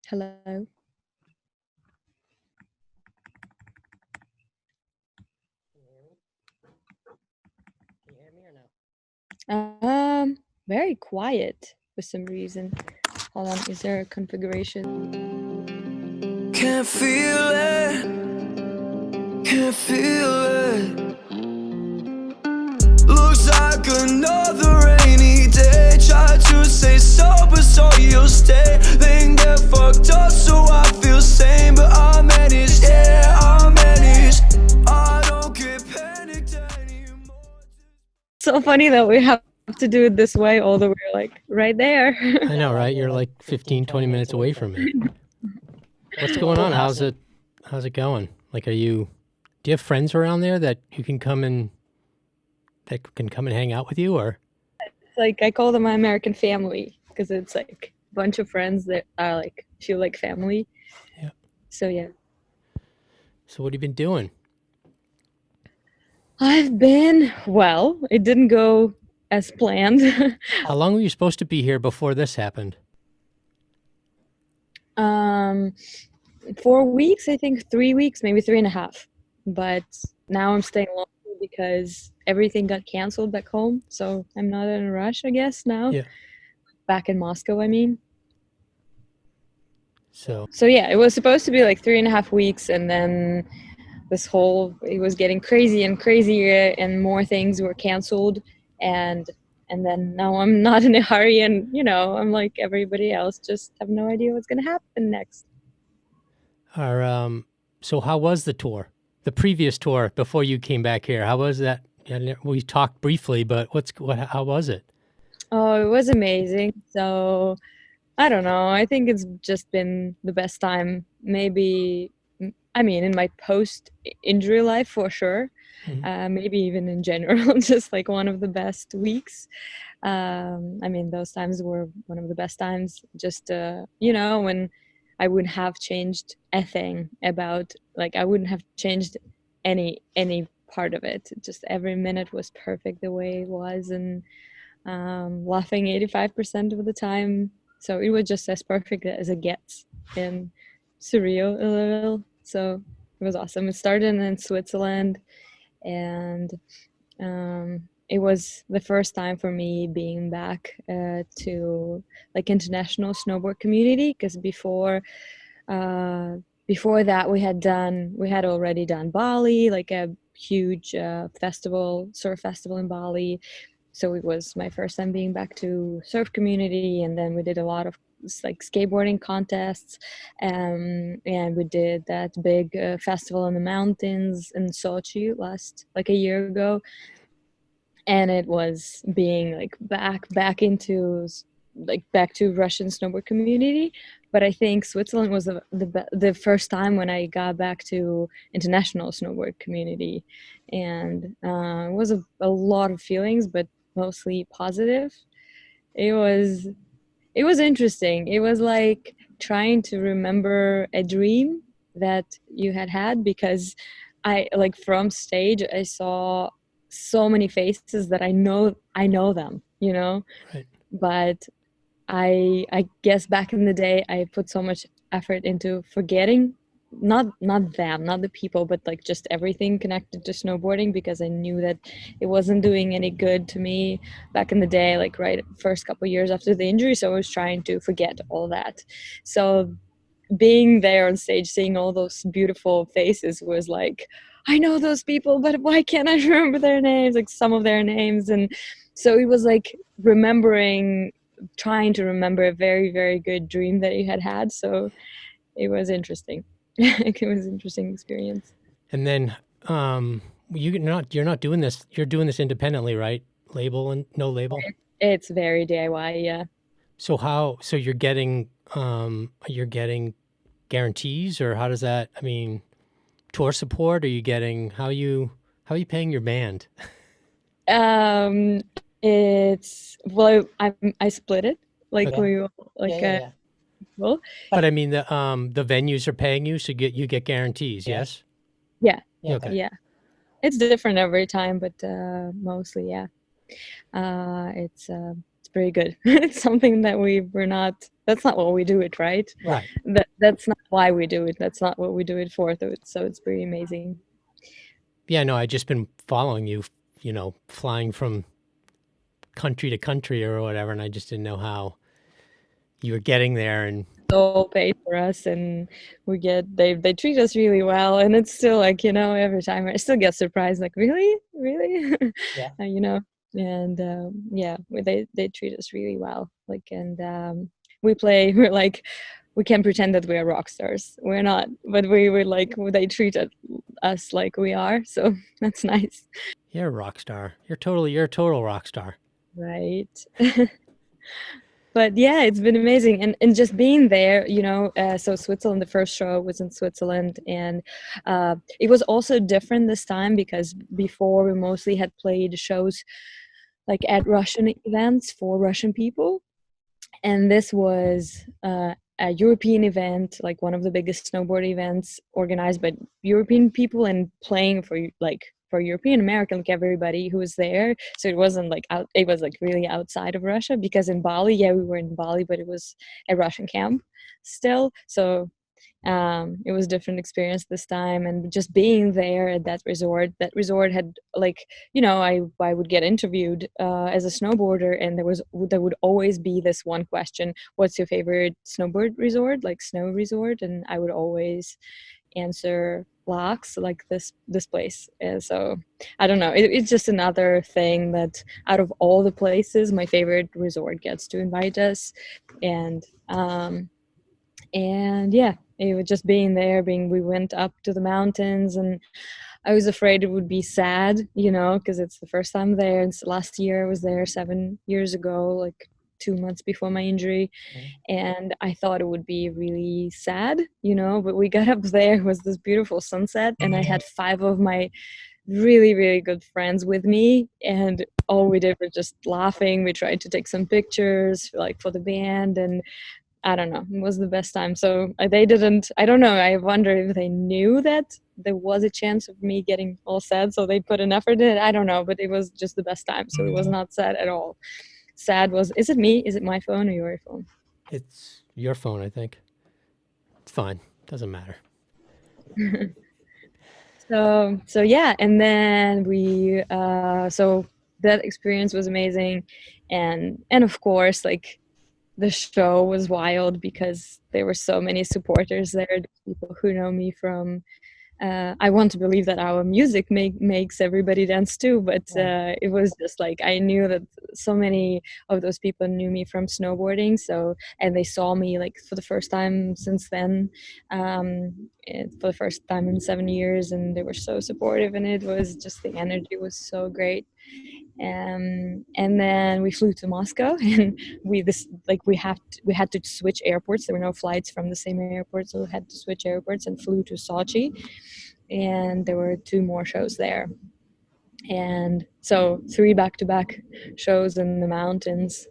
Hello. Can you hear me or no? Very quiet for some reason. Hold on, is there a configuration? Can't feel it, can't feel it. Looks like another rainy day. Try to stay sober so you'll stay. Then get fucked up so I feel sane. But I manage, yeah, I manage. I don't get panicked anymore. So funny that we have to do it this way, although we're like right there. I know, right? You're like 15, 20 minutes away from me. What's going on? How's it going? Like, do you have friends around there that can come and hang out with you, or? Like I call them my American family because it's like a bunch of friends that are like feel like family. Yeah. So yeah. So what have you been doing? It didn't go as planned. How long were you supposed to be here before this happened? 4 weeks, I think 3 weeks, maybe 3.5. But now I'm staying longer because everything got canceled back home. So I'm not in a rush, I guess, now. Yeah. Back in Moscow, I mean. So yeah, it was supposed to be like 3.5 weeks, and then it was getting crazy and crazier, and more things were canceled, and then now I'm not in a hurry, and I'm like everybody else, just have no idea what's gonna happen next. so how was the tour? The previous tour before you came back here, how was that? We talked briefly, but how was it? Oh, it was amazing. So I don't know, I think it's just been the best time, maybe, I mean, in my post-injury life for sure. Maybe even in general, just like one of the best weeks. I mean, those times were one of the best times, just when I wouldn't have changed a thing about, like, I wouldn't have changed any part of it. Just every minute was perfect the way it was, and laughing 85% of the time. So it was just as perfect as it gets, and surreal a little. So it was awesome. It started in Switzerland, and it was the first time for me being back to like international snowboard community, because before that we had already done Bali, like a huge surf festival in Bali. So it was my first time being back to surf community, and then we did a lot of like skateboarding contests, and we did that big festival in the mountains in Sochi like a year ago. And it was being like back to Russian snowboard community. But I think Switzerland was the first time when I got back to international snowboard community, and it was a lot of feelings, but mostly positive. It was interesting. It was like trying to remember a dream that you had, because I, like, from stage I saw so many faces that I know them, Right. but I guess back in the day I put so much effort into forgetting, not them, not the people, but like just everything connected to snowboarding, because I knew that it wasn't doing any good to me back in the day, like right first couple years after the injury. So I was trying to forget all that. So being there on stage, seeing all those beautiful faces, was like, I know those people, but why can't I remember their names, like some of their names? And so it was like trying to remember a very, very good dream that you had. So it was interesting. It was an interesting experience. And then you're not doing this. You're doing this independently, right? Label and no label. It's very DIY, yeah. So you're getting guarantees, or how does that? I mean, tour support? Are you getting how are you paying your band? It's I split it, like Okay. we like Yeah. well, But I mean, the venues are paying you, so you get guarantees. Yes. yeah, Okay. yeah. It's different every time, but mostly, yeah. It's pretty good. It's something that we're not. That's not what we do it, right? Right. That's not why we do it. That's not what we do it for. So it's pretty amazing. Yeah, no, I just been following you, flying from country to country or whatever, and I just didn't know how you were getting there. And All paid for us, and they treat us really well, and it's still like, every time I still get surprised, like, really yeah, and yeah, they treat us really well, like, and we're like, we can pretend that we are rock stars. We're not, but we're like, they treat us like we are, so that's nice. you're a rock star. You're a total rock star. Right. But yeah, it's been amazing, and just being there, so Switzerland, the first show was in Switzerland, and it was also different this time because before we mostly had played shows like at Russian events for Russian people, and this was a European event, like one of the biggest snowboard events organized by European people and playing for European American, like everybody who was there. So it wasn't like it was like really outside of Russia, because in Bali, yeah, we were in Bali, but it was a Russian camp still. So it was a different experience this time, and just being there at that resort had, like, I would get interviewed as a snowboarder, and there would always be this one question: what's your favorite snowboard resort, like snow resort? And I would always answer Lax, like this place. And so I don't know, it's just another thing that out of all the places, my favorite resort gets to invite us. And yeah, it was just being there, we went up to the mountains, and I was afraid it would be sad, because it's the first time there. And last year I was there 7 years ago, like 2 months before my injury. And I thought it would be really sad, but we got up there, it was this beautiful sunset, and I had 5 of my really, really good friends with me, and all we did was just laughing. We tried to take some pictures, like, for the band, and I don't know, it was the best time. So they didn't, I don't know, I wonder if they knew that there was a chance of me getting all sad, so they put an effort in it. I don't know, but it was just the best time. So it was not sad at all. Sad was, is it me? Is it my phone or your phone? It's your phone, I think. It's fine. Doesn't matter. So yeah, and then so that experience was amazing. And of course, like, the show was wild because there were so many supporters there, people who know me from I want to believe that our music makes everybody dance too, but it was just like, I knew that so many of those people knew me from snowboarding, and they saw me, like, for the first time since then, for the first time in 7 years, and they were so supportive, and it was just, the energy was so great. And then we flew to Moscow, and we had to switch airports. There were no flights from the same airport, so we had to switch airports and flew to Sochi, and there were 2 more shows there. And so 3 back-to-back shows in the mountains.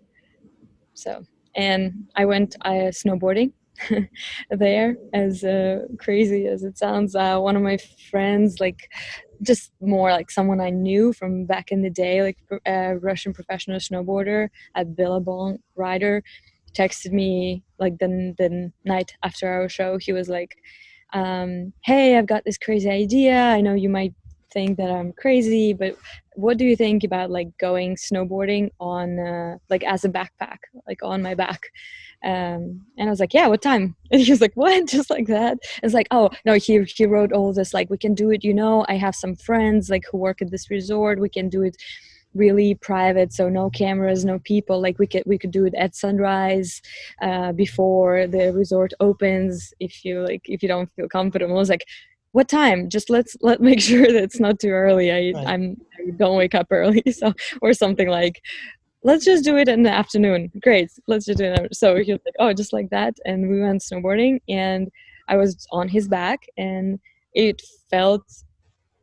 So, and I went snowboarding there, as crazy as it sounds. One of my friends, like, just more like someone I knew from back in the day, like a Russian professional snowboarder, a Billabong rider, texted me, like, the night after our show. He was like, hey, I've got this crazy idea. I know you might think that I'm crazy, but what do you think about, like, going snowboarding on like, as a backpack, like, on my back? And I was like, yeah, what time? And he was like, what? Just like that. It's like, oh no, he wrote all this, like, we can do it, I have some friends, like, who work at this resort, we can do it really private, so no cameras, no people, like, we could do it at sunrise, before the resort opens, if you don't feel comfortable. I was like, what time? Just let's make sure that it's not too early. I don't wake up early, so, or something, like, let's just do it in the afternoon. Great, let's just do it. So he was like, oh, just like that. And we went snowboarding, and I was on his back, and it felt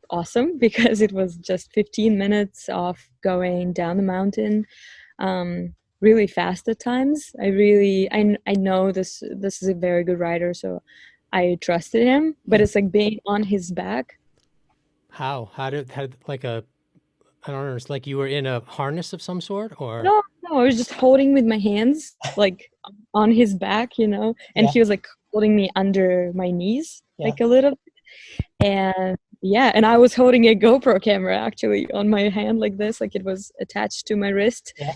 awesome because it was just 15 minutes of going down the mountain, really fast at times. I know this is a very good rider, so I trusted him, but it's like being on his back. How did like I don't know, it's like you were in a harness of some sort, or? No, No, I was just holding with my hands, like on his back, you know, and Yeah. he was like holding me under my knees, Yeah. like a little bit. And yeah, and I was holding a GoPro camera actually on my hand like this, like it was attached to my wrist Yeah.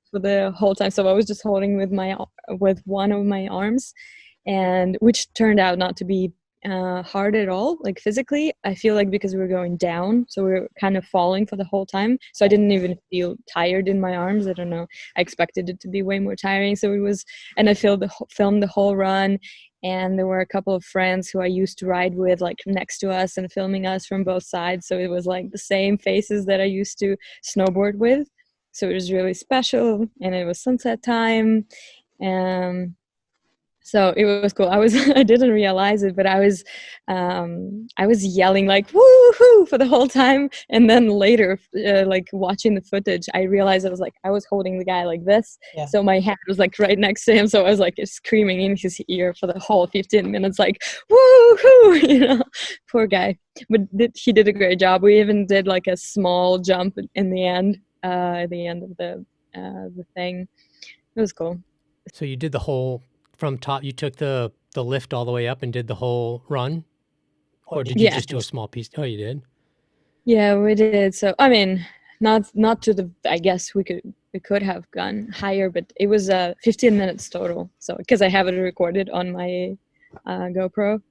for the whole time. So I was just holding with one of my arms, and which turned out not to be hard at all, like physically. I feel like because we were going down, so we were kind of falling for the whole time, so I didn't even feel tired in my arms. I don't know, I expected it to be way more tiring. So it was, and I filmed the whole run, and there were a couple of friends who I used to ride with like next to us and filming us from both sides, so it was like the same faces that I used to snowboard with. So it was really special, and it was sunset time. So it was cool. I didn't realize it, but I was yelling like "woohoo" for the whole time, and then later, like watching the footage, I realized I was holding the guy like this, Yeah. so my hand was like right next to him, so I was like screaming in his ear for the whole 15 minutes, like "woohoo," you know, poor guy. But he did a great job. We even did like a small jump in the end, at the end of the thing. It was cool. So you did the whole from top. You took the lift all the way up and did the whole run, or did you Yeah. just do a small piece? Oh, you did. Yeah, we did. So I mean, not to the. I guess we could have gone higher, but it was 15 minutes total. So because I have it recorded on my GoPro.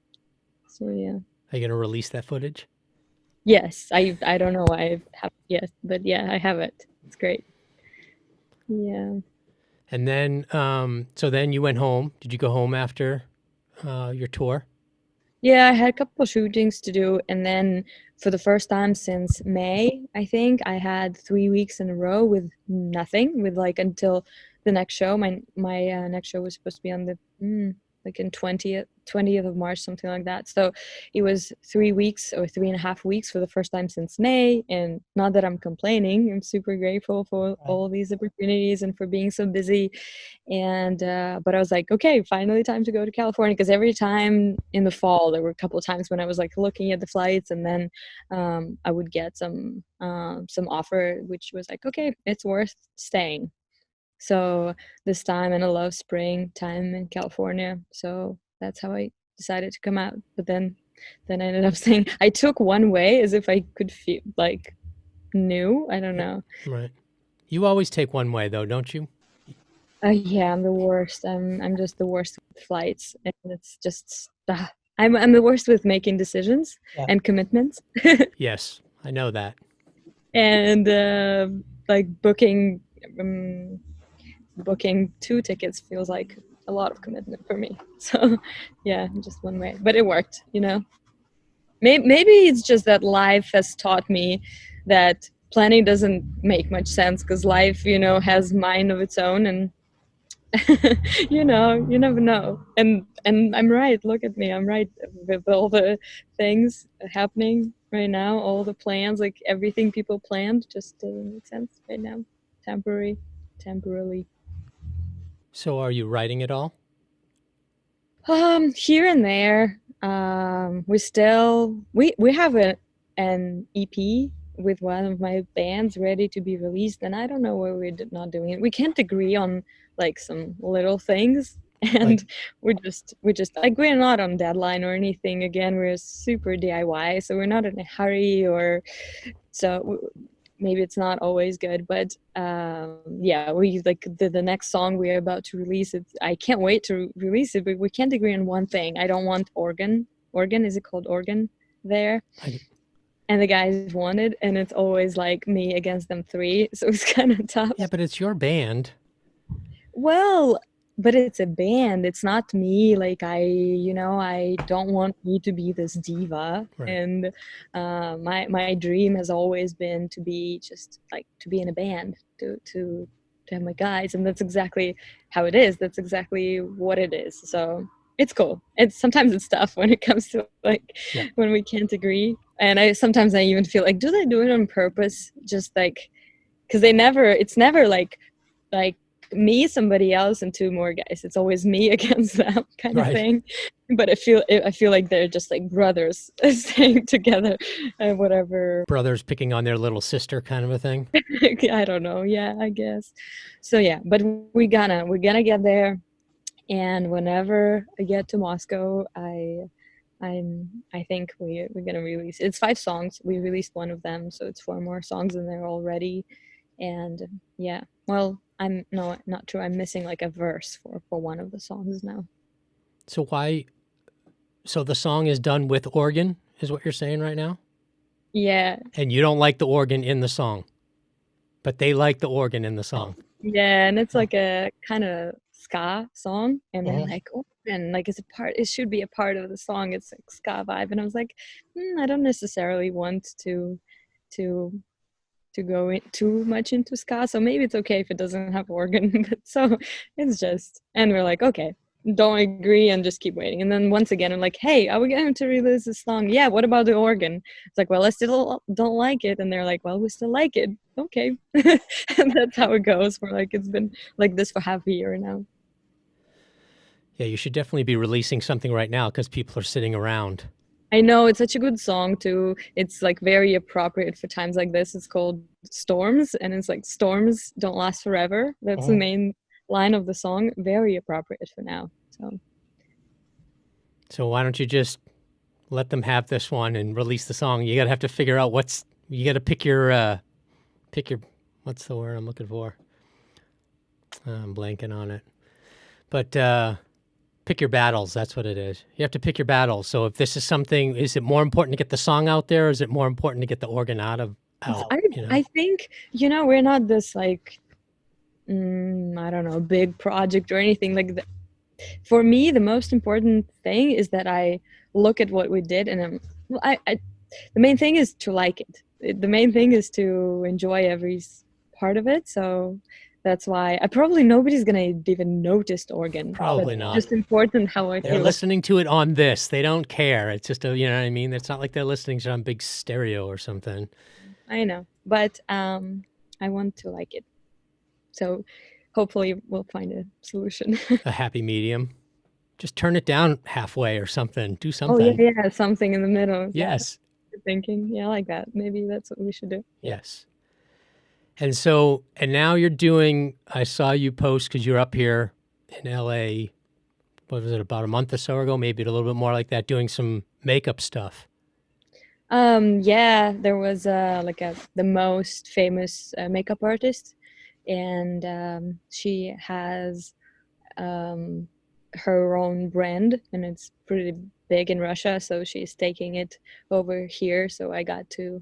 So yeah. Are you gonna release that footage? Yes, I don't know why I have yet, but yeah, I have it. It's great. Yeah. And then, so then you went home. Did you go home after your tour? Yeah, I had a couple of shootings to do, and then for the first time since May, I think I had 3 weeks in a row with nothing, with like until the next show. My next show was supposed to be on the like in 20th of March, something like that. So it was 3 weeks or 3.5 weeks for the first time since May. And not that I'm complaining, I'm super grateful for all these opportunities and for being so busy. And but I was like, okay, finally time to go to California, because every time in the fall there were a couple of times when I was like looking at the flights, and then I would get some offer which was like, okay, it's worth staying. So this time, and I love spring time in California, so that's how I decided to come out. But then I ended up saying I took one way as if I could feel like new. I don't know. Right. You always take one way though, don't you? Yeah, I'm the worst. I'm just the worst with flights, and it's just I'm the worst with making decisions and commitments. Yes, I know that. And like booking 2 tickets feels like a lot of commitment for me. So yeah, just one way, but it worked, you know. Maybe it's just that life has taught me that planning doesn't make much sense, because life, you know, has mind of its own, and you know, you never know. And I'm right. Look at me, I'm right with all the things happening right now, all the plans, like everything people planned just doesn't make sense right now. Temporarily. So are you writing it all? Here and there. We have an EP with one of my bands ready to be released, and I don't know why we're not doing it. We can't agree on like some little things, and we're just like, we're not on deadline or anything. Again, we're super DIY, so we're not in a hurry, or so maybe it's not always good, but yeah, we like the next song we're about to release it. I can't wait to release it, but we can't agree on one thing. I don't want organ, is it called organ there? And the guys wanted, and it's always like me against them 3, so it's kind of tough. Yeah, but it's your band. Well, but it's a band, it's not me. Like I don't want me to be this diva. Right. And my dream has always been to be just like to be in a band, to have my guys, and that's exactly how it is. That's exactly what it is. So it's cool. Sometimes it's tough when it comes to like when we can't agree, and sometimes I even feel like, do they do it on purpose? Just like, because it's never like me, somebody else, and two more guys. It's always me against them kind of Right. thing. But I feel like they're just like brothers staying together and whatever. Brothers picking on their little sister kind of a thing. I don't know. Yeah, I guess. So yeah, but we're gonna get there, and whenever I get to Moscow, I think we're gonna release. It's 5 songs. We released one of them, so it's 4 more songs in there already. And yeah, well, I'm not true. I'm missing like a verse for one of the songs now. So why? So the song is done with organ, is what you're saying right now? Yeah, And you don't like the organ in the song, but they like the organ in the song. yeah, and it's like a kind of ska song, and they're Mhm. like, oh, and like it should be a part of the song. It's like ska vibe, and I was like, I don't necessarily want to go too much into ska, so maybe it's okay if it doesn't have organ. But so it's just, and we're like, okay, don't agree and just keep waiting. And then once again, I'm like, hey, are we going to release this song? Yeah, what about the organ? It's like, well, I still don't like it. And they're like, well, we still like it. Okay. And that's how it goes for like, it's been like this for half a year now. Yeah, you should definitely be releasing something right now because people are sitting around. I know, it's such a good song too. It's like very appropriate for times like this. It's called Storms, and it's like storms don't last forever. That's the main line of the song. Very appropriate for now. So why don't you just let them have this one and release the song? You gotta have to figure out you gotta pick your what's the word I'm looking for? I'm blanking on it. But pick your battles. That's what it is. You have to pick your battles. So if this is something, is it more important to get the song out there, or is it more important to get the organ out? I think, we're not this like, I don't know, big project or anything like that. For me, the most important thing is that I look at what we did, and the main thing is to like it. The main thing is to enjoy every part of it. So that's why probably nobody's gonna even notice the organ. Probably But not. It's just important how I They're feel. listening to it on this. They don't care. It's just you know what I mean? It's not like they're listening to it on big stereo or something. I know, but I want to like it. So hopefully we'll find a solution. A happy medium. Just turn it down halfway or something. Do Oh something. yeah, something in the middle. Yes. Yeah, thinking. Yeah, I like that. Maybe that's what we should do. Yes. And now you're doing, I saw you post because you're up here in LA, what was it, about a month or so ago, maybe a little bit more like that, doing some makeup stuff. Yeah, there was the most famous makeup artist, and she has her own brand, and it's pretty big in Russia, so she's taking it over here. So I got to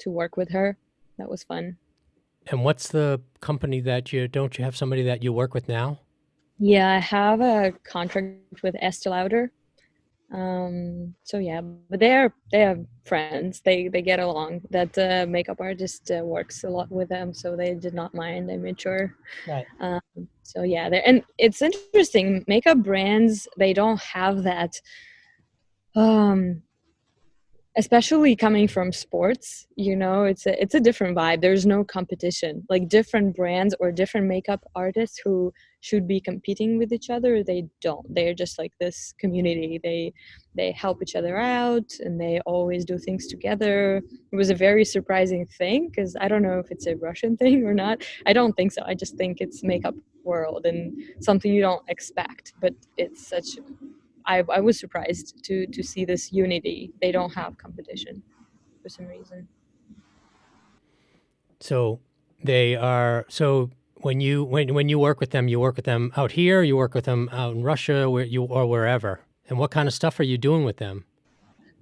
work with her. That was fun. And what's the company don't you have somebody that you work with now? Yeah, I have a contract with Estee Lauder. So yeah, but they are friends. They get along. That makeup artist works a lot with them, so they did not mind. I made sure. Right. So yeah, and it's interesting. Makeup brands, they don't have that. Especially coming from sports, it's a different vibe. There's no competition. Like different brands or different makeup artists who should be competing with each other, they don't. They're just like this community. They help each other out, and they always do things together. It was a very surprising thing, because I don't know if it's a Russian thing or not. I don't think so. I just think it's makeup world and something you don't expect, but it's such. I was surprised to see this unity. They don't have competition for some reason. So they are. So when you work with them, you work with them out here. You work with them out in Russia, or wherever. And what kind of stuff are you doing with them?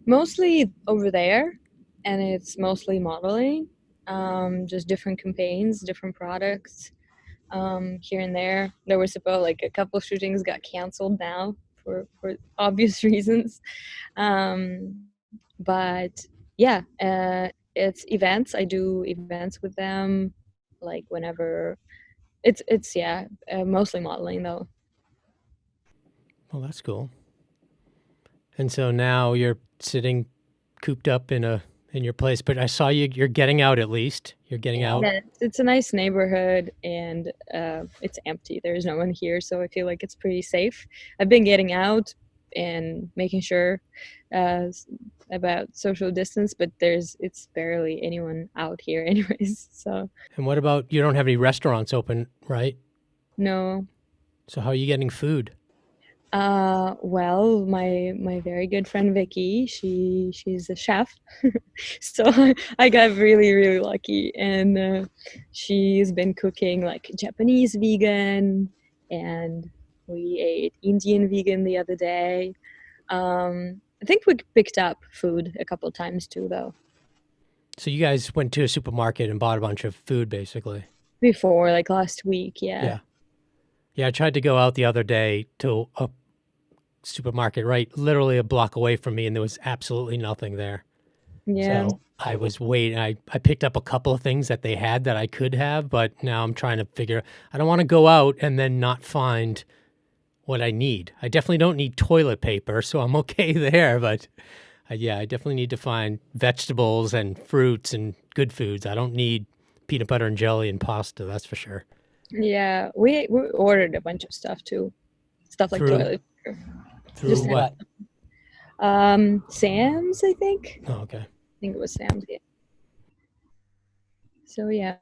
Mostly over there, and it's mostly modeling. Just different campaigns, different products. Here and there. There was like a couple of shootings got canceled now for obvious reasons. But yeah, it's events. I do events with them, like whenever. It's mostly modeling though. Well, that's cool. And so now you're sitting cooped up in in your place, but I saw you're getting out at least. You're getting out. Yeah, it's a nice neighborhood, and it's empty. There's no one here, so I feel like it's pretty safe. I've been getting out and making sure about social distance, but it's barely anyone out here anyways. So And what about, you don't have any restaurants open, right? no. So how are you getting food? Well, my very good friend Vicky, she's a chef, so I got really lucky, and she's been cooking like Japanese vegan, and we ate Indian vegan the other day. I think we picked up food a couple times too, though. So you guys went to a supermarket and bought a bunch of food, basically. Before, like last week, Yeah. Yeah, I tried to go out the other day to a supermarket literally a block away from me, and there was absolutely nothing there. Yeah. So I was waiting. I picked up a couple of things that they had that I could have, but now I'm trying to figure, I don't want to go out and then not find what I need. I definitely don't need toilet paper, so I'm okay there. But yeah, I definitely need to find vegetables and fruits and good foods. I don't need peanut butter and jelly and pasta, that's for sure. Yeah, we ordered a bunch of stuff too. Stuff like Through- toilet paper. Through Just what? Sam's, I think. Oh, okay. I think it was Sam's. Yeah. So yeah,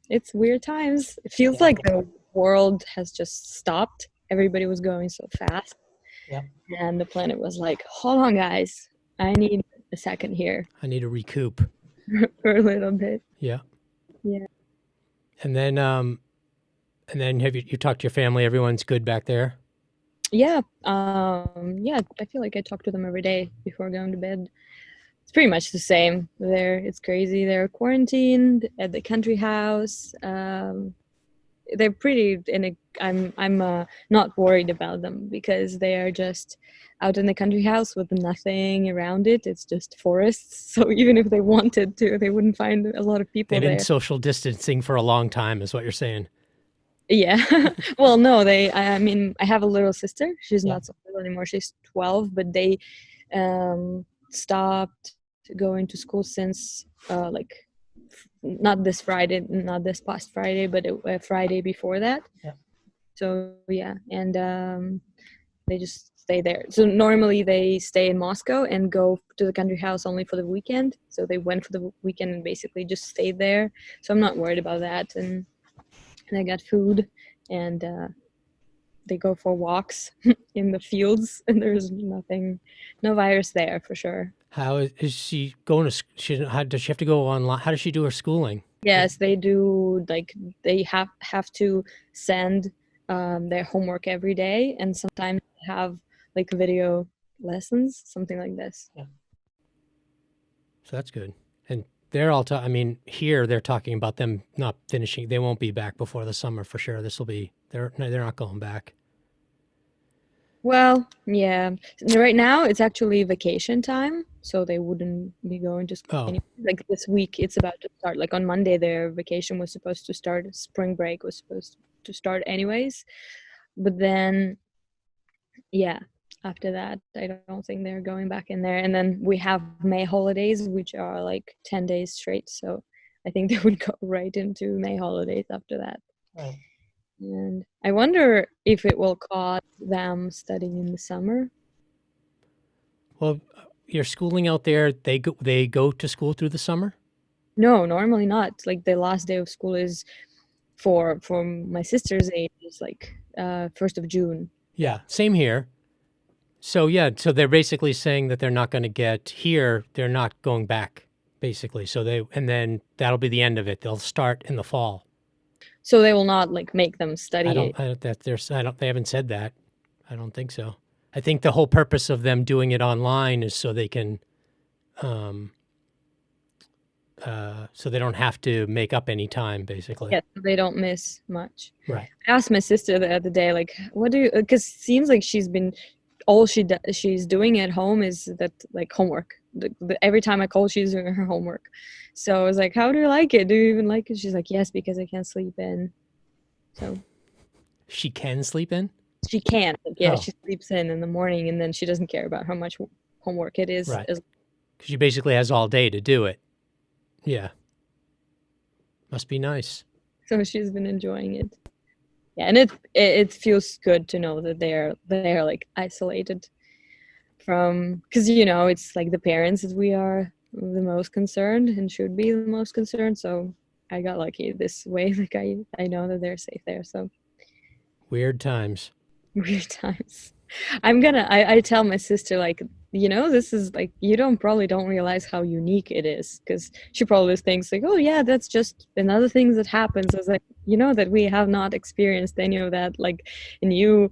it's weird times. It feels like the world has just stopped. Everybody was going so fast. Yeah. And the planet was like, hold on, guys. I need a second here I need to recoup. for a little bit. Yeah. Yeah. And then have you talked to your family? Everyone's good back there? Yeah. Yeah, I feel like I talk to them every day before going to bed. It's pretty much the same there. It's crazy. They're quarantined at the country house. They're pretty I'm not worried about them because they are just out in the country house with nothing around it. It's just forests. So even if they wanted to, they wouldn't find a lot of people They've there. been social distancing for a long time, is what you're saying. Yeah. Well, no, I mean, I have a little sister. She's not so little anymore. She's 12, but they stopped going to school since not this Friday, not this past Friday, but a Friday before that. Yeah. So yeah, and they just stay there. So normally they stay in Moscow and go to the country house only for the weekend. So they went for the weekend and basically just stayed there. So I'm not worried about that. And I got food, and they go for walks in the fields, and there's no virus there for sure. How is she going to? How does she have to go online? How does she do her schooling? Yes, they do. Like they have to send their homework every day, and sometimes they have like video lessons, something like this. Yeah. So that's good. And they're all. I mean, here they're talking about them not finishing. They won't be back before the summer for sure. This will be. They're not going back. Well, yeah. Right now it's actually vacation time, so they wouldn't be going to school anymore. Like this week, it's about to start. Like on Monday, their vacation was supposed to start. Spring break was supposed to start anyways. But then, yeah, after that, I don't think they're going back in there. And then we have May holidays, which are like 10 days straight. So I think they would go right into May holidays after that. Right. And I wonder if it will cause them studying in the summer. Well, you're schooling out there. They go to school through the summer? No, normally not. Like the last day of school is for my sister's age is like 1st of June. Yeah, same here. So yeah, so they're basically saying that they're not going to get here. They're not going back, basically. So and then that'll be the end of it. They'll start in the fall. So they will not like make them study. They haven't said that. I don't think so. I think the whole purpose of them doing it online is so they can, so they don't have to make up any time, basically. Yeah, so they don't miss much. Right. I asked my sister the other day, like, what do you? Because it seems like all she's doing at home is that like homework. Every time I call, she's doing her homework. So I was like, how do you like it? Do you even like it? She's like, yes, because I can't sleep in. So she can sleep in? She can. Yeah, she sleeps in the morning, and then she doesn't care about how much homework it is. Right. Because she basically has all day to do it. Yeah. Must be nice. So she's been enjoying it. Yeah, and it feels good to know that they're like isolated from, because it's like the parents that we are the most concerned and should be the most concerned. So I got lucky this way. Like I know that they're safe there. So Weird times. weird times. I tell my sister, like, this is like, you probably don't realize how unique it is, because she probably thinks like, oh yeah, that's just another thing that happens. I was like, that we have not experienced any of that, like, and you're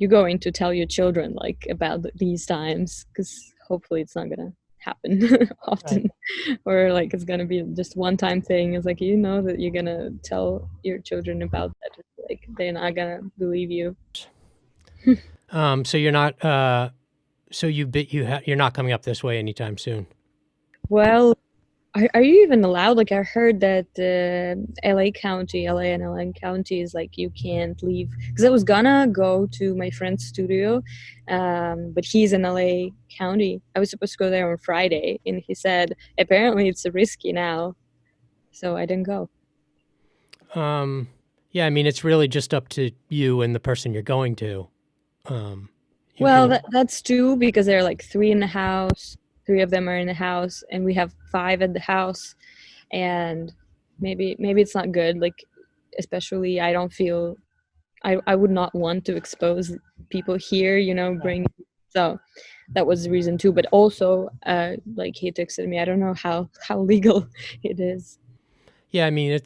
going to tell your children like about these times, because hopefully it's not gonna happen often. Right. Or like it's gonna be just one-time thing. It's like, that you're gonna tell your children about that, like they're not gonna believe you. So you're not you're not coming up this way anytime soon. Well, are you even allowed? Like, I heard that LA and LA County is like, you can't leave, because I was gonna go to my friend's studio, but he's in LA County. I was supposed to go there on Friday, and he said apparently it's risky now, so I didn't go. Yeah, I mean, it's really just up to you and the person you're going to. Well, that's two, because there are like three in the house. 3 of them are in the house, and we have 5 at the house, and maybe it's not good. Like, especially I don't feel I would not want to expose people here, so that was the reason too. But also, like, he texted me, I don't know how legal it is. Yeah, I mean,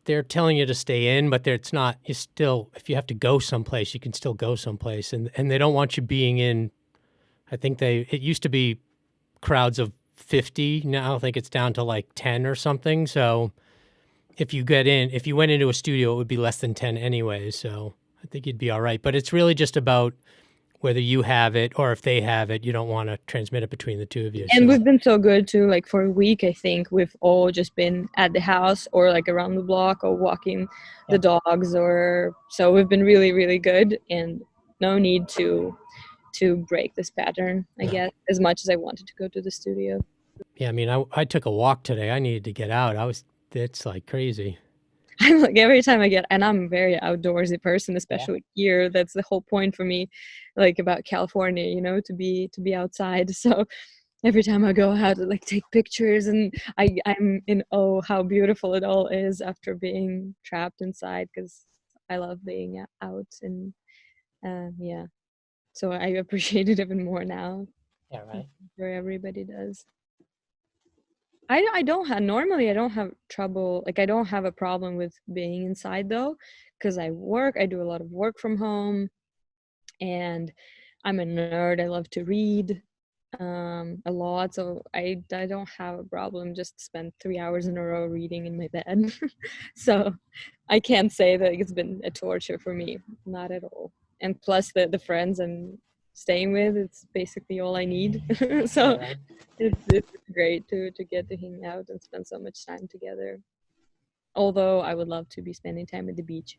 they're telling you to stay in, but it's not. You still, if you have to go someplace, you can still go someplace, and they don't want you being in. I think it used to be crowds of 50. Now I think it's down to like 10 or something. So if you went into a studio, it would be less than 10 anyway. So I think you'd be all right. But it's really just about whether you have it or if they have it. You don't want to transmit it between the two of you. And we've been so good too. Like, for a week, I think we've all just been at the house or like around the block or walking the dogs, so we've been really, really good, and no need to break this pattern, I guess, as much as I wanted to go to the studio. Yeah, I mean, I took a walk today. I needed to get out. It's like crazy. I'm like, every time and I'm a very outdoorsy person, especially here. That's the whole point for me, like, about California, to be outside. So every time I go out, like, take pictures, and I'm in how beautiful it all is after being trapped inside, because I love being out, and yeah. So I appreciate it even more now. Yeah, right. Where everybody does. I don't have trouble. Like, I don't have a problem with being inside though, because I do a lot of work from home, and I'm a nerd. I love to read a lot, so I don't have a problem just spend 3 hours in a row reading in my bed. So I can't say that it's been a torture for me, not at all. And plus the friends I'm staying with, it's basically all I need. So it's great to get to hang out and spend so much time together. Although I would love to be spending time at the beach.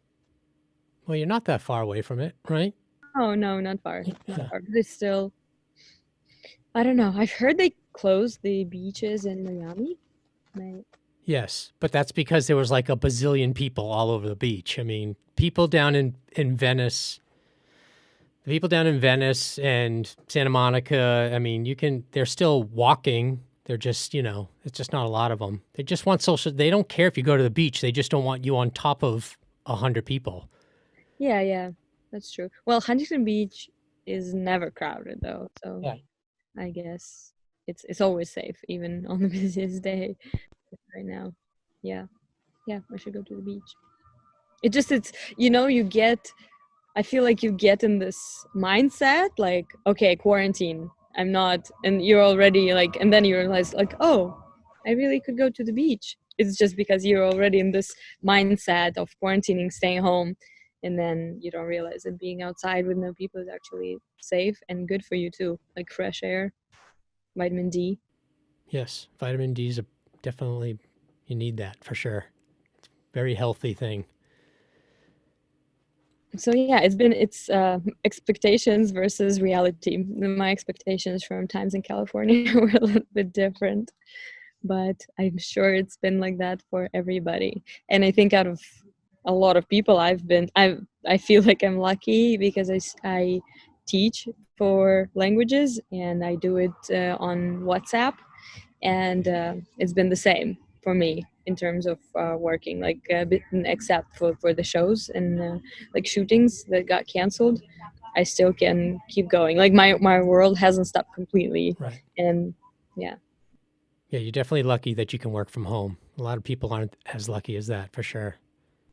Well, you're not that far away from it, right? Oh no, not far. Not far. But it's still, I don't know. I've heard they closed the beaches in Miami. Yes, but that's because there was like a bazillion people all over the beach. I mean, people down in Venice, the people down in Venice and Santa Monica, I mean, they're still walking. They're just, it's just not a lot of them. They just want social. They don't care if you go to the beach. They just don't want you on top of 100 people. Yeah, that's true. Well, Huntington Beach is never crowded though. So yeah. I guess it's always safe, even on the busiest day right now. Yeah, I should go to the beach. I feel like you get in this mindset, like, okay, quarantine, I'm not, and you're already like, and then you realize like, oh, I really could go to the beach. It's just because you're already in this mindset of quarantining, staying home, and then you don't realize that being outside with no people is actually safe and good for you too, like fresh air, vitamin D. Yes, vitamin D is definitely, you need that for sure. It's a very healthy thing. So yeah, it's expectations versus reality. My expectations from times in California were a little bit different, but I'm sure it's been like that for everybody. And I think out of a lot of people, I feel like I'm lucky because I teach for languages and I do it on WhatsApp, and it's been the same for me in terms of working, like except for the shows and like shootings that got canceled. I still can keep going. Like my world hasn't stopped completely, Right. and yeah. Yeah, you're definitely lucky that you can work from home. A lot of people aren't as lucky as that, for sure.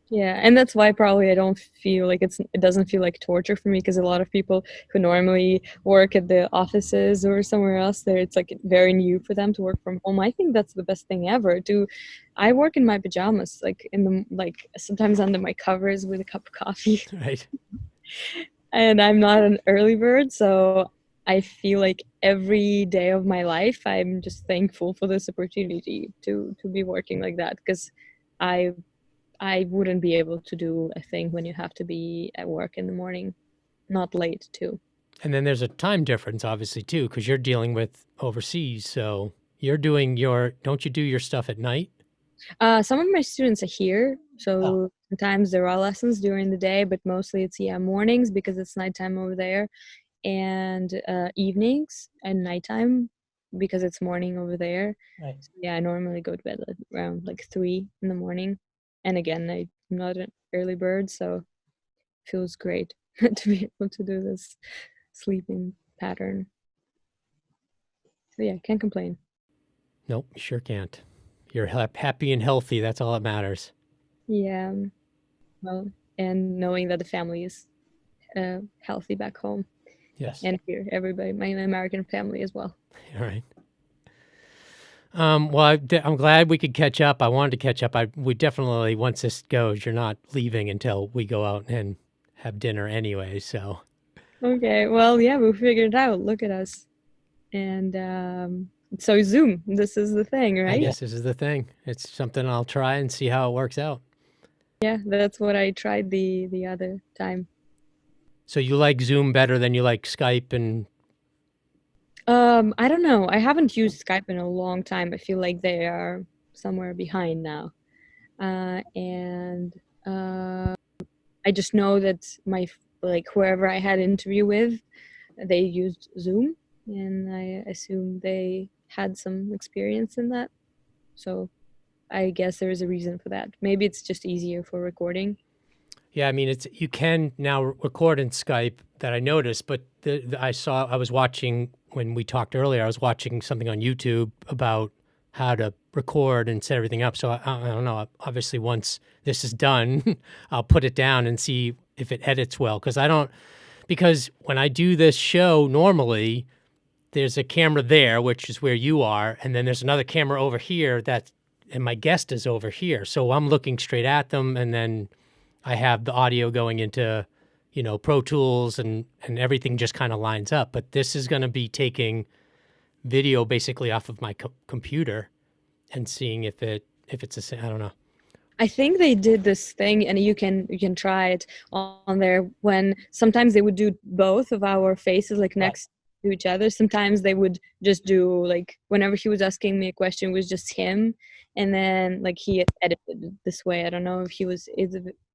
Yeah, and that's why probably I don't feel like it doesn't feel like torture for me, because a lot of people who normally work at the offices or somewhere else there, it's like very new for them to work from home. I think that's the best thing ever. I work in my pajamas, like like sometimes under my covers with a cup of coffee. Right. And I'm not an early bird, so I feel like every day of my life I'm just thankful for this opportunity to be working like that, because I I wouldn't be able to do a thing when you have to be at work in the morning, not late too. And then there's a time difference, obviously, too, because you're dealing with overseas. So don't you do your stuff at night? Some of my students are here, so sometimes there are lessons during the day, but mostly it's mornings because it's nighttime over there, and evenings and nighttime because it's morning over there. Right. So yeah, I normally go to bed around like 3 in the morning, and again, I'm not an early bird, so it feels great to be able to do this sleeping pattern. So yeah, can't complain. Nope, you sure can't. You're happy and healthy. That's all that matters. Yeah, well, and knowing that the family is healthy back home. Yes. And here, everybody, my American family as well. All right. Well, I'm glad we could catch up. I wanted to catch up. We definitely, once this goes, you're not leaving until we go out and have dinner anyway. So. Okay. Well, yeah, we figured it out. Look at us. And so Zoom, this is the thing, right? I guess this is the thing. It's something I'll try and see how it works out. Yeah, that's what I tried the other time. So you like Zoom better than you like Skype and? I don't know. I haven't used Skype in a long time. I feel like they are somewhere behind now. And I just know that whoever I had an interview with, they used Zoom, and I assume they had some experience in that. So I guess there is a reason for that. Maybe it's just easier for recording. Yeah, I mean, you can now record in Skype, that I noticed, but I was watching, when we talked earlier, I was watching something on YouTube about how to record and set everything up. So I don't know. Obviously, once this is done, I'll put it down and see if it edits well. Because when I do this show normally, there's a camera there, which is where you are, and then there's another camera over here and my guest is over here. So I'm looking straight at them, and then I have the audio going into, Pro Tools, and everything just kind of lines up. But this is going to be taking video basically off of my computer and seeing if it's the same. I don't know. I think they did this thing, and you can try it on there, when sometimes they would do both of our faces like next to each other. Sometimes they would just do, like, whenever he was asking me a question, it was just him, and then like he edited it this way. I don't know if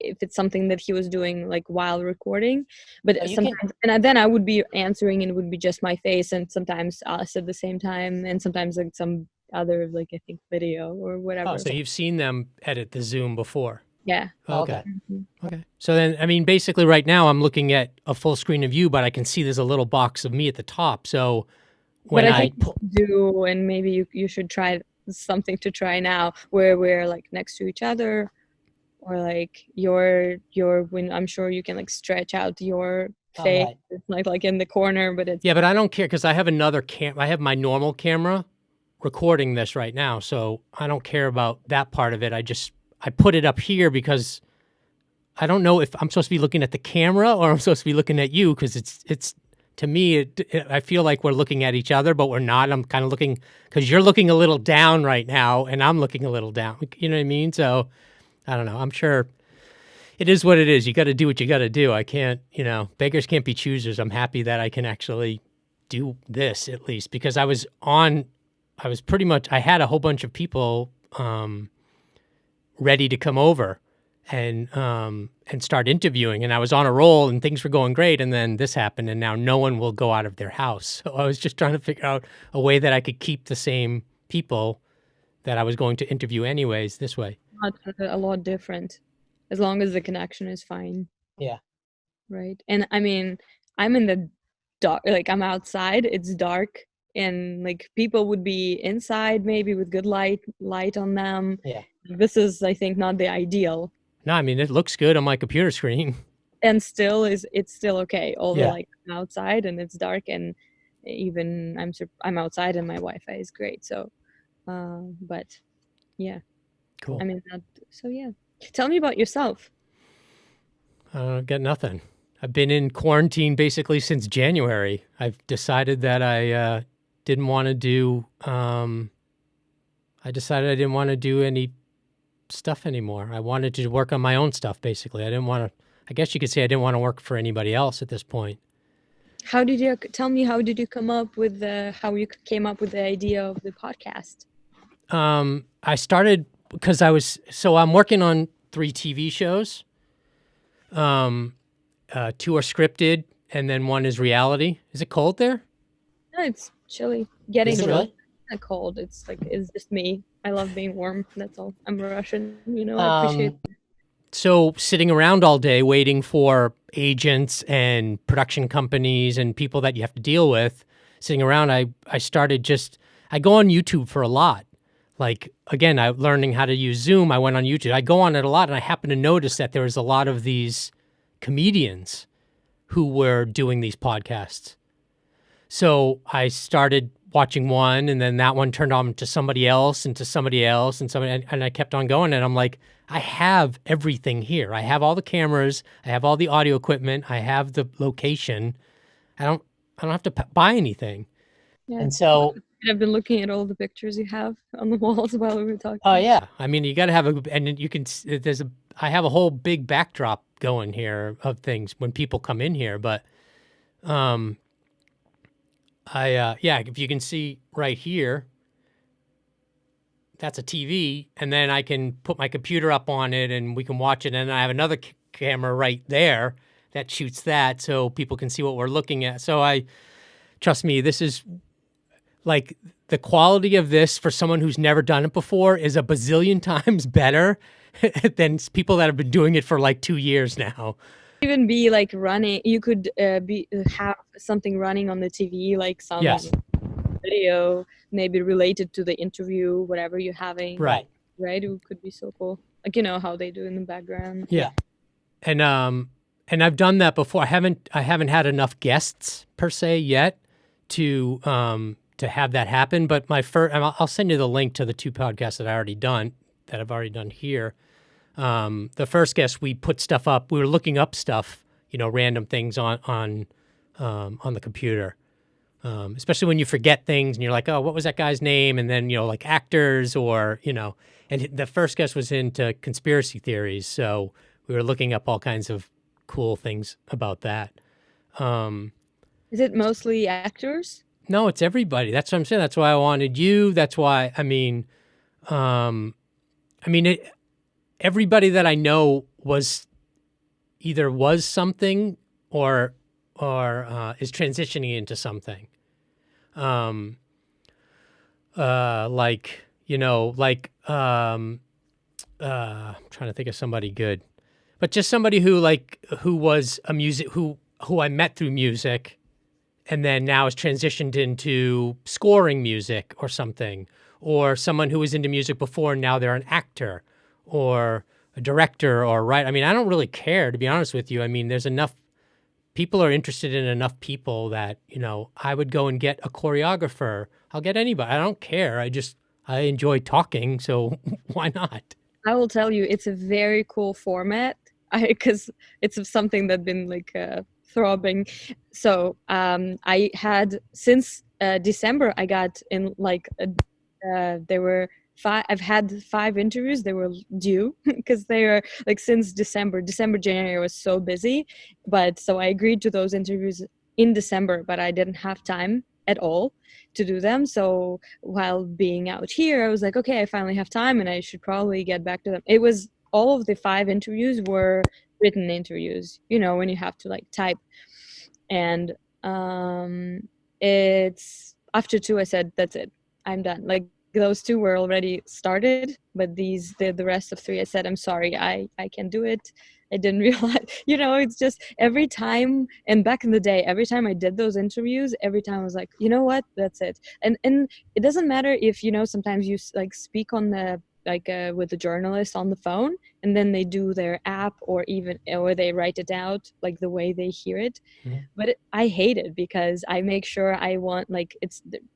it's something that he was doing like while recording, but sometimes and then I would be answering and it would be just my face, and sometimes us at the same time, and sometimes like some other, like, I think video or whatever. Oh, so you've seen them edit the Zoom before? Yeah. Okay. Okay. So then, I mean, basically right now I'm looking at a full screen of you, but I can see there's a little box of me at the top. So when I think you do, and maybe you should try something to try now, where we're like next to each other, or like your when I'm sure you can like stretch out your face. Right. It's like in the corner, but it's... Yeah, but I don't care, because I have another I have my normal camera recording this right now, so I don't care about that part of it. I put it up here because I don't know if I'm supposed to be looking at the camera or I'm supposed to be looking at you, because it's to me, I feel like we're looking at each other, but we're not. I'm kind of looking, because you're looking a little down right now, and I'm looking a little down. You know what I mean? So I don't know. I'm sure it is what it is. You got to do what you got to do. I can't, beggars can't be choosers. I'm happy that I can actually do this at least, because I had a whole bunch of people ready to come over and start interviewing, and I was on a roll and things were going great, and then this happened, and now no one will go out of their house. So I was just trying to figure out a way that I could keep the same people that I was going to interview anyways this way. Not a lot different, as long as the connection is fine. Yeah. Right. And I mean, I'm in the dark, like I'm outside, it's dark, and like people would be inside maybe with good light on them. Yeah. This is, I think, not the ideal. No, I mean, it looks good on my computer screen. And still it's still okay. Although Yeah. like I'm outside and it's dark, and even I'm outside and my Wi-Fi is great. So, but yeah. Cool. I mean, so yeah. Tell me about yourself. Got nothing. I've been in quarantine basically since January. I've decided that I didn't want to do. I decided I didn't want to do any stuff anymore. I wanted to work on my own stuff. Basically, I didn't want to. I guess you could say I didn't want to work for anybody else at this point. How did you come up with how you came up with the idea of the podcast? I started because I'm working on 3 TV shows. 2 are scripted, and then 1 is reality. Is it cold there? No, it's chilly. Getting Is it really? Not cold. It's just me. I love being warm. That's all. I'm Russian, I appreciate it. So sitting around all day waiting for agents and production companies and people that you have to deal with, sitting around, I go on YouTube for a lot. Like, again, I'm learning how to use Zoom. I went on YouTube. I go on it a lot, and I happen to notice that there was a lot of these comedians who were doing these podcasts. So I started watching one, and then that one turned on to somebody else and to somebody else and somebody, and I kept on going. And I'm like, I have everything here. I have all the cameras. I have all the audio equipment. I have the location. I don't have to buy anything. Yeah. And so I've been looking at all the pictures you have on the walls while we were talking. Oh yeah, I mean, you got to have I have a whole big backdrop going here of things when people come in here, but if you can see right here, that's a TV, and then I can put my computer up on it and we can watch it, and I have another camera right there that shoots that so people can see what we're looking at. So trust me, this is like the quality of this for someone who's never done it before is a bazillion times better than people that have been doing it for like 2 years now. Even be like running, you could have something running on the TV, like some video maybe related to the interview, whatever you're having. Right. It could be so cool. Like, how they do in the background. Yeah. And I've done that before. I haven't had enough guests per se yet to have that happen. But I'll send you the link to the 2 podcasts that I've already done here. The first guest, we put stuff up. We were looking up stuff, random things on the computer. Especially when you forget things and you're like, oh, what was that guy's name? And then, like actors or, and the first guest was into conspiracy theories. So we were looking up all kinds of cool things about that. Is it mostly actors? No, it's everybody. That's what I'm saying. That's why I wanted you. That's why, everybody that I know was something or is transitioning into something. I'm trying to think of somebody good, but just somebody who was a music, who I met through music and then now has transitioned into scoring music or something, or someone who was into music before and now they're an actor or a director or writer. I don't really care, to be honest with you. There's enough people are interested in enough people that, I would go and get a choreographer. I'll get anybody. I don't care. I enjoy talking. So why not? I will tell you, it's a very cool format because it's something that's been throbbing. So I had since December, I got in there were I've had 5 interviews. They were due because they were like since December, January was so busy. But so I agreed to those interviews in December, but I didn't have time at all to do them. So while being out here, I was like, okay, I finally have time and I should probably get back to them. It was all of the 5 interviews were written interviews, you know, when you have to like type. And it's after 2 I said, that's it, I'm done. Like those 2 were already started, but the rest of 3 I said, I'm sorry, I can't do it. I didn't realize, you know, it's just every time. And back in the day, every time I did those interviews, every time I was like, you know what, that's it. And it doesn't matter if, you know, sometimes you like speak on the like with the journalist on the phone, and then they do their app or they write it out like the way they hear it. But I hate it because I make sure I want, like,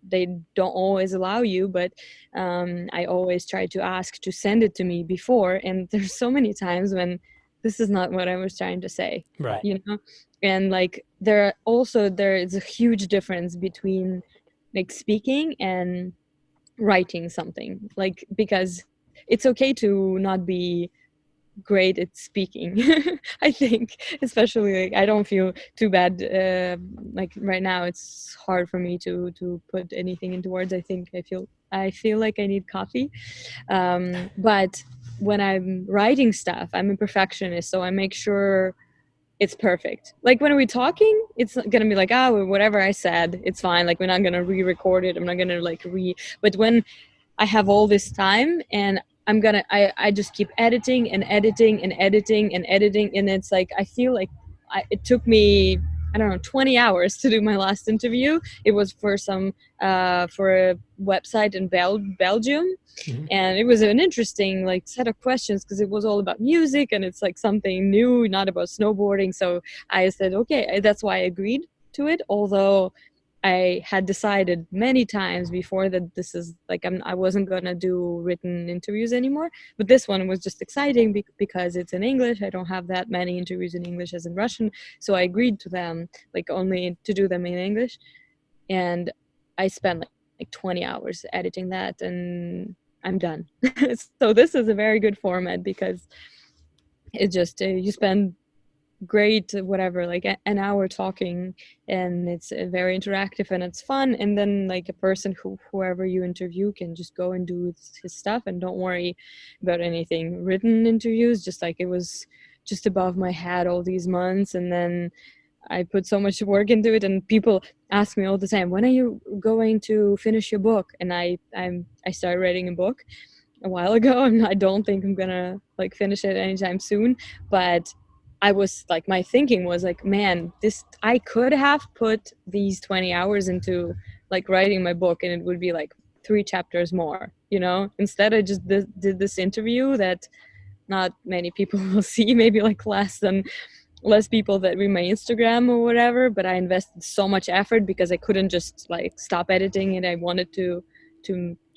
they don't always allow you, but I always try to ask to send it to me before. And there's so many times when this is not what I was trying to say, Right. you know. And like there is a huge difference between like speaking and writing something, like, because it's okay to not be great at speaking. I think, especially like I don't feel too bad like right now it's hard for me to put anything into words. I feel like I need coffee, but when I'm writing stuff, I'm a perfectionist, so I make sure it's perfect. Like when we're talking, it's gonna be like, whatever I said, it's fine. Like we're not gonna re-record it. I'm not gonna like but when I have all this time and I just keep editing and editing and editing and editing. And it's like, I feel like it took me, I don't know, 20 hours to do my last interview. It was for for a website in Belgium. And it was an interesting like set of questions because it was all about music and it's like something new, not about snowboarding. So I said, okay, that's why I agreed to it. Although I had decided many times before that this is like, I wasn't gonna do written interviews anymore. But this one was just exciting because it's in English. I don't have that many interviews in English as in Russian. So I agreed to them, like only to do them in English. And I spent like 20 hours editing that and I'm done. So this is a very good format because it's just, you spend great whatever like an hour talking and it's very interactive and it's fun, and then like a person whoever you interview can just go and do his stuff and don't worry about anything. Written interviews, just like it was just above my head all these months, and then I put so much work into it, and people ask me all the time, when are you going to finish your book? And I started writing a book a while ago, and I don't think I'm gonna like finish it anytime soon, but I was like, my thinking was like, man, I could have put these 20 hours into like writing my book and it would be like 3 chapters more, you know. Instead I just did this interview that not many people will see, maybe like less people that read my Instagram or whatever, but I invested so much effort because I couldn't just like stop editing it. I wanted to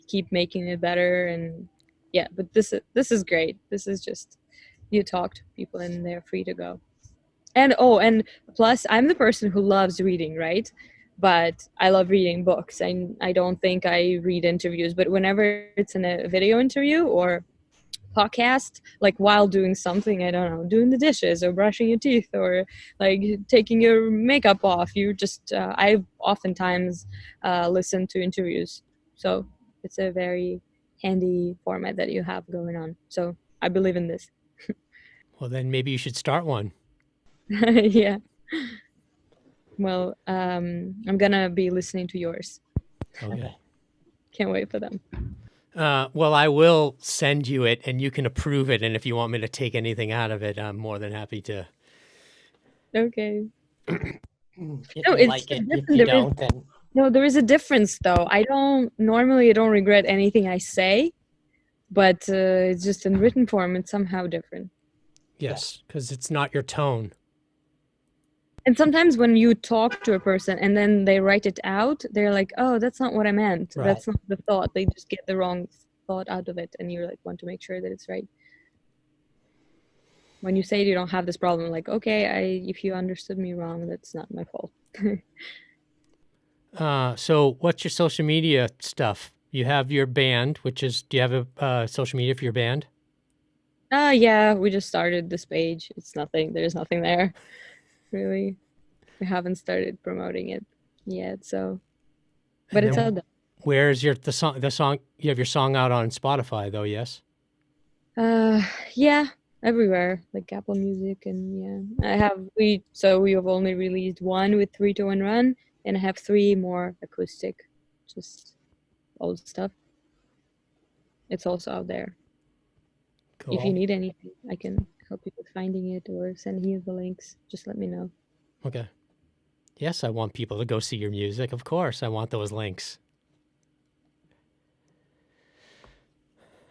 keep making it better. And yeah, but this is great. This is just, you talk to people and they're free to go. And plus I'm the person who loves reading, right? But I love reading books. I don't think I read interviews, but whenever it's in a video interview or podcast, like while doing something, I don't know, doing the dishes or brushing your teeth or like taking your makeup off, you just I oftentimes listen to interviews. So it's a very handy format that you have going on. So I believe in this. Well, then maybe you should start one. Yeah. Well, I'm gonna be listening to yours. Okay. Can't wait for them. Well, I will send you it and you can approve it. And if you want me to take anything out of it, I'm more than happy to. Okay. If No, you it's like it. If different. you don't, then No, there is a difference though. I don't regret anything I say, but it's just in written form, it's somehow different. Yes, because it's not your tone. And sometimes when you talk to a person and then they write it out, they're like, oh, that's not what I meant. Right. That's not the thought. They just get the wrong thought out of it. And you're like, want to make sure that it's right. When you say you don't have this problem, like, okay, if you understood me wrong, that's not my fault. So what's your social media stuff? You have your band, which is, do you have a social media for your band? Yeah, we just started this page. It's nothing. There's nothing there, really. We haven't started promoting it yet, so. But And it's then out there. Where's the song? The song you have your song out on Spotify though, yes? Yeah, everywhere, like Apple Music, and yeah. We have only released one with 3 to 1 Run, and I have 3 more acoustic, just old stuff. It's also out there. Cool. If you need anything, I can help you with finding it or sending you the links. Just let me know. Okay. Yes, I want people to go see your music. Of course, I want those links.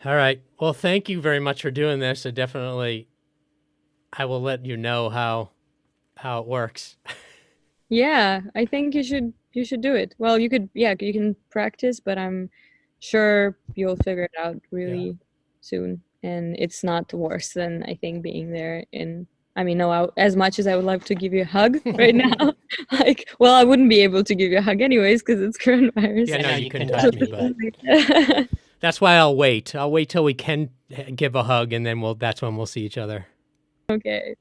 All right. Well, thank you very much for doing this. I will let you know how it works. Yeah, I think you should do it. Well, you can practice, but I'm sure you'll figure it out really soon. And it's not worse than, I think, being there in, I mean, no, as much as I would love to give you a hug right now, like, well, I wouldn't be able to give you a hug anyways because it's coronavirus. Yeah, no, you couldn't touch me, but that's why I'll wait. I'll wait till we can give a hug, and then that's when we'll see each other. Okay.